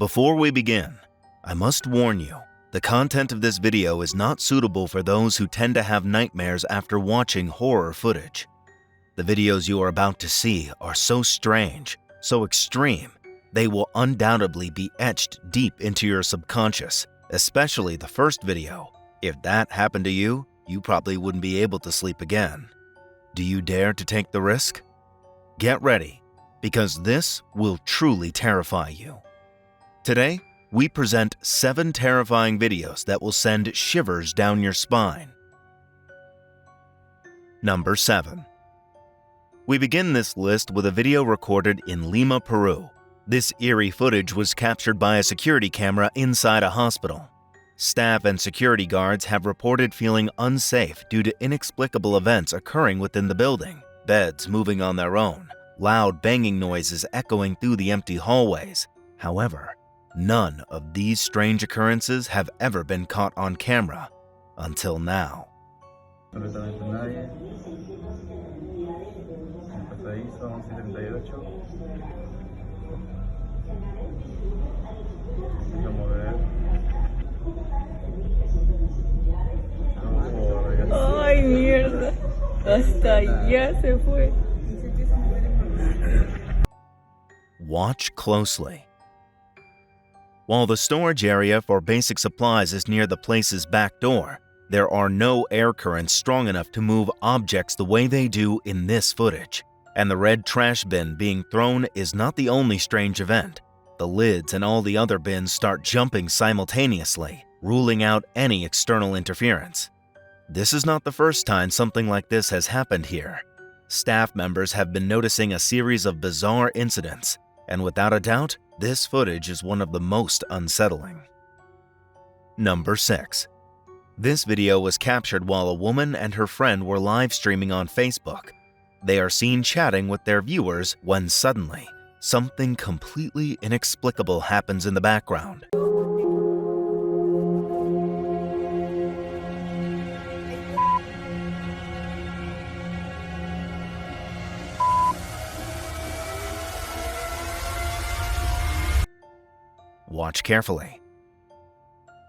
Before we begin, I must warn you, the content of this video is not suitable for those who tend to have nightmares after watching horror footage. The videos you are about to see are so strange, so extreme, they will undoubtedly be etched deep into your subconscious, especially the first video. If that happened to you, you probably wouldn't be able to sleep again. Do you dare to take the risk? Get ready, because this will truly terrify you. Today, we present 7 terrifying videos that will send shivers down your spine. Number 7. We begin this list with a video recorded in Lima, Peru. This eerie footage was captured by a security camera inside a hospital. Staff and security guards have reported feeling unsafe due to inexplicable events occurring within the building. Beds moving on their own, loud banging noises echoing through the empty hallways. However, none of these strange occurrences have ever been caught on camera until now. Ay, mierda. Hasta allá se fue. Watch closely. While the storage area for basic supplies is near the place's back door, there are no air currents strong enough to move objects the way they do in this footage. And the red trash bin being thrown is not the only strange event. The lids and all the other bins start jumping simultaneously, ruling out any external interference. This is not the first time something like this has happened here. Staff members have been noticing a series of bizarre incidents, and without a doubt, this footage is one of the most unsettling. Number 6. This video was captured while a woman and her friend were live streaming on Facebook. They are seen chatting with their viewers when suddenly, something completely inexplicable happens in the background. Watch carefully.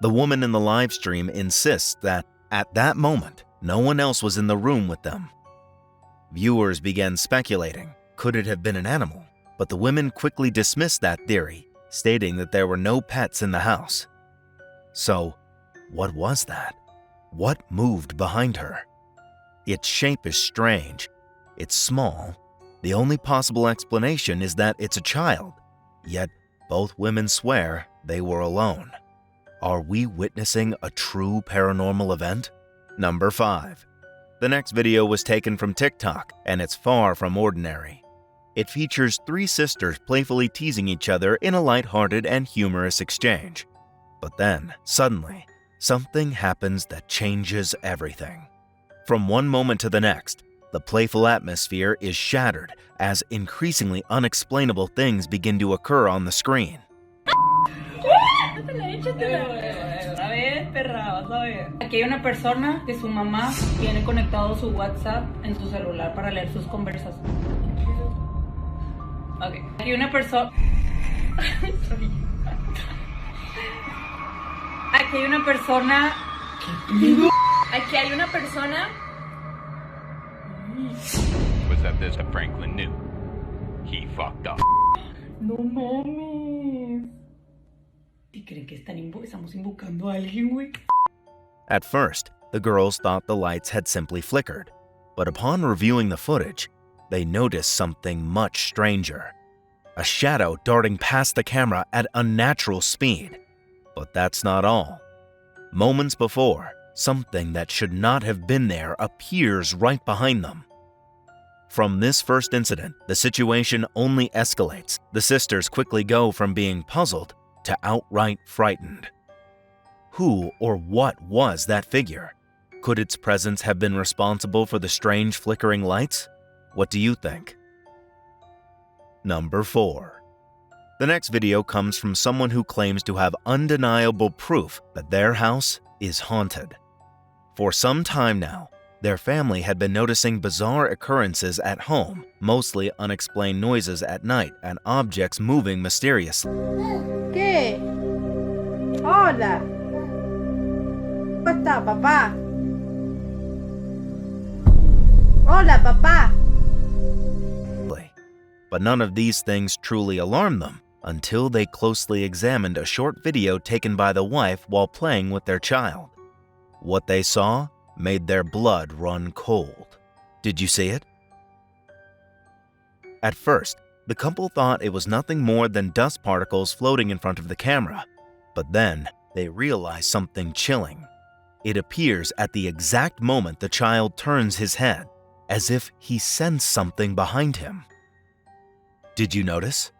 The woman in the live stream insists that, at that moment, no one else was in the room with them. Viewers began speculating, could it have been an animal? But the women quickly dismissed that theory, stating that there were no pets in the house. So, what was that? What moved behind her? Its shape is strange. It's small. The only possible explanation is that it's a child. Yet, both women swear they were alone. Are we witnessing a true paranormal event? Number 5. The next video was taken from TikTok, and it's far from ordinary. It features 3 sisters playfully teasing each other in a lighthearted and humorous exchange. But then, suddenly, something happens that changes everything. From one moment to the next, the playful atmosphere is shattered as increasingly unexplainable things begin to occur on the screen. Aquí hay una persona que su mamá tiene conectado su WhatsApp en su celular para leer sus conversaciones. Okay. Aquí hay una persona. Aquí hay una persona. Aquí hay una persona. Was that this that Franklin knew? He fucked up. No mames. ¿Y creen que estamos invocando a alguien, güey? At first, the girls thought the lights had simply flickered, but upon reviewing the footage, they noticed something much stranger. A shadow darting past the camera at unnatural speed. But that's not all. Moments before, something that should not have been there appears right behind them. From this first incident, the situation only escalates. The sisters quickly go from being puzzled to outright frightened. Who or what was that figure? Could its presence have been responsible for the strange flickering lights? What do you think? Number 4. The next video comes from someone who claims to have undeniable proof that their house is haunted. For some time now, Their family had been noticing bizarre occurrences at home, mostly unexplained noises at night and objects moving mysteriously. ¿Qué? Hola. ¿Cómo está, papá? Hola, papá. But none of these things truly alarmed them until they closely examined a short video taken by the wife while playing with their child. What they saw made their blood run cold. Did you see it? At first, the couple thought it was nothing more than dust particles floating in front of the camera, but then they realized something chilling. It appears at the exact moment the child turns his head, as if he sensed something behind him. Did you notice?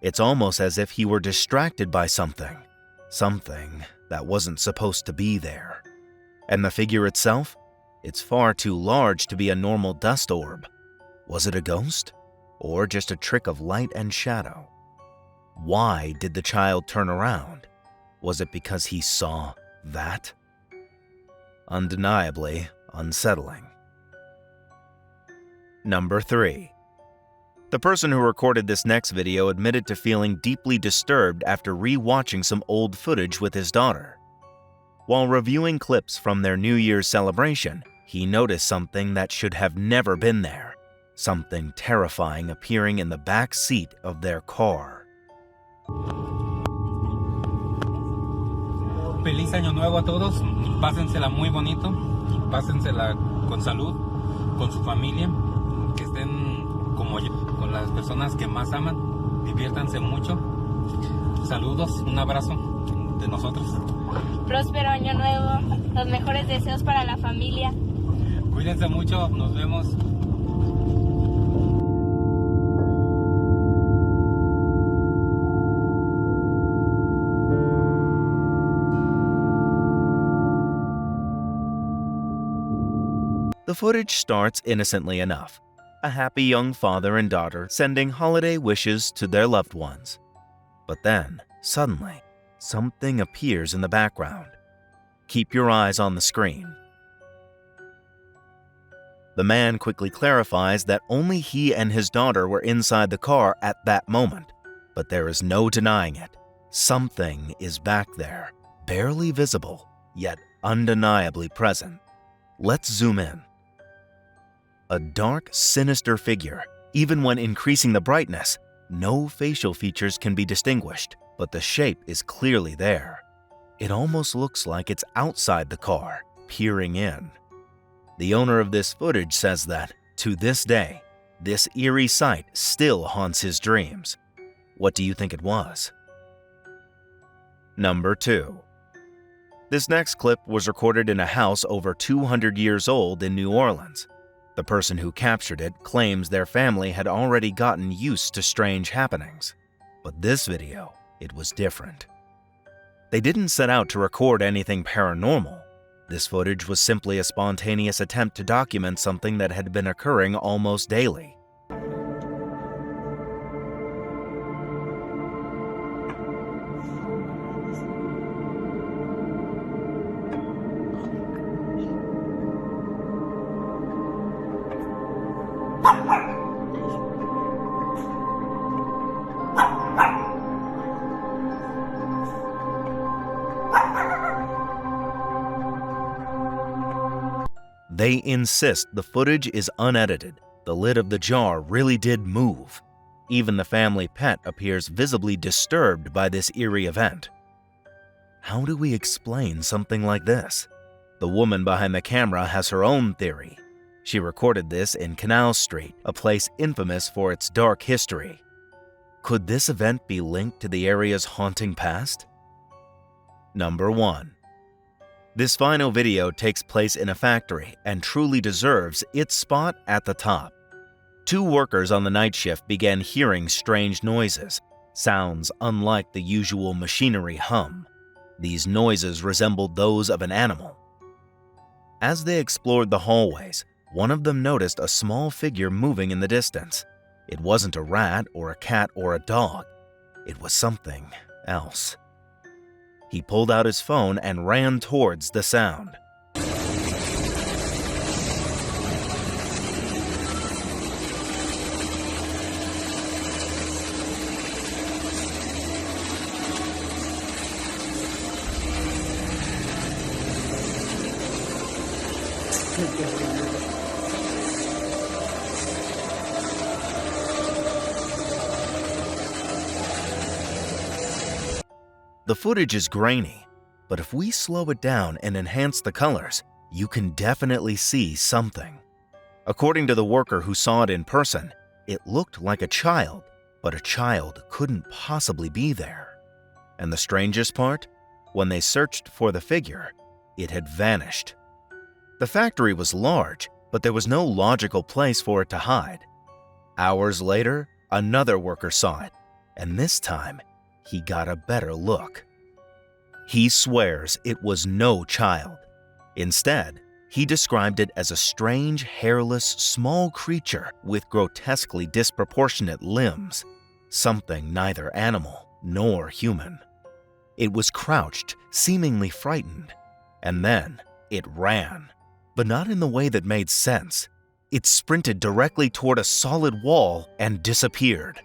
It's almost as if he were distracted by something that wasn't supposed to be there. And the figure itself? It's far too large to be a normal dust orb. Was it a ghost? Or just a trick of light and shadow? Why did the child turn around? Was it because he saw that? Undeniably unsettling. Number 3. The person who recorded this next video admitted to feeling deeply disturbed after re-watching some old footage with his daughter. While reviewing clips from their New Year's celebration, he noticed something that should have never been there. Something terrifying appearing in the back seat of their car. Feliz año nuevo a todos, pásensela muy bonito, pásensela con salud, con su familia, que estén como yo, con las personas que más aman, diviértanse mucho. Saludos, un abrazo de nosotros. Próspero año nuevo, los mejores deseos para la familia. Cuídense mucho, nos vemos. The footage starts innocently enough. A happy young father and daughter sending holiday wishes to their loved ones. But then, suddenly, something appears in the background. Keep your eyes on the screen. The man quickly clarifies that only he and his daughter were inside the car at that moment, but there is no denying it. Something is back there, barely visible, yet undeniably present. Let's zoom in. A dark, sinister figure. Even when increasing the brightness, no facial features can be distinguished, but the shape is clearly there. It almost looks like it's outside the car, peering in. The owner of this footage says that, to this day, this eerie sight still haunts his dreams. What do you think it was? Number 2. This next clip was recorded in a house over 200 years old in New Orleans. The person who captured it claims their family had already gotten used to strange happenings. But this video, it was different. They didn't set out to record anything paranormal. This footage was simply a spontaneous attempt to document something that had been occurring almost daily. They insist the footage is unedited. The lid of the jar really did move. Even the family pet appears visibly disturbed by this eerie event. How do we explain something like this? The woman behind the camera has her own theory. She recorded this in Canal Street, a place infamous for its dark history. Could this event be linked to the area's haunting past? Number 1. This final video takes place in a factory and truly deserves its spot at the top. 2 workers on the night shift began hearing strange noises, sounds unlike the usual machinery hum. These noises resembled those of an animal. As they explored the hallways, one of them noticed a small figure moving in the distance. It wasn't a rat or a cat or a dog. It was something else. He pulled out his phone and ran towards the sound. The footage is grainy, but if we slow it down and enhance the colors, you can definitely see something. According to the worker who saw it in person, it looked like a child, but a child couldn't possibly be there. And the strangest part? When they searched for the figure, it had vanished. The factory was large, but there was no logical place for it to hide. Hours later, another worker saw it, and this time, he got a better look. He swears it was no child. Instead, he described it as a strange, hairless, small creature with grotesquely disproportionate limbs, something neither animal nor human. It was crouched, seemingly frightened, and then it ran, but not in the way that made sense. It sprinted directly toward a solid wall and disappeared.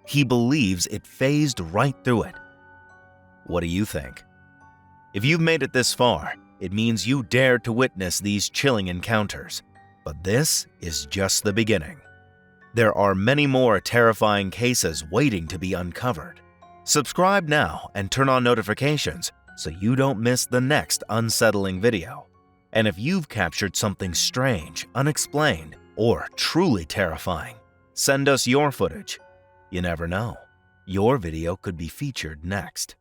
He believes it phased right through it. What do you think? If you've made it this far, it means you dared to witness these chilling encounters. But this is just the beginning. There are many more terrifying cases waiting to be uncovered. Subscribe now and turn on notifications so you don't miss the next unsettling video. And if you've captured something strange, unexplained, or truly terrifying, send us your footage. You never know. Your video could be featured next.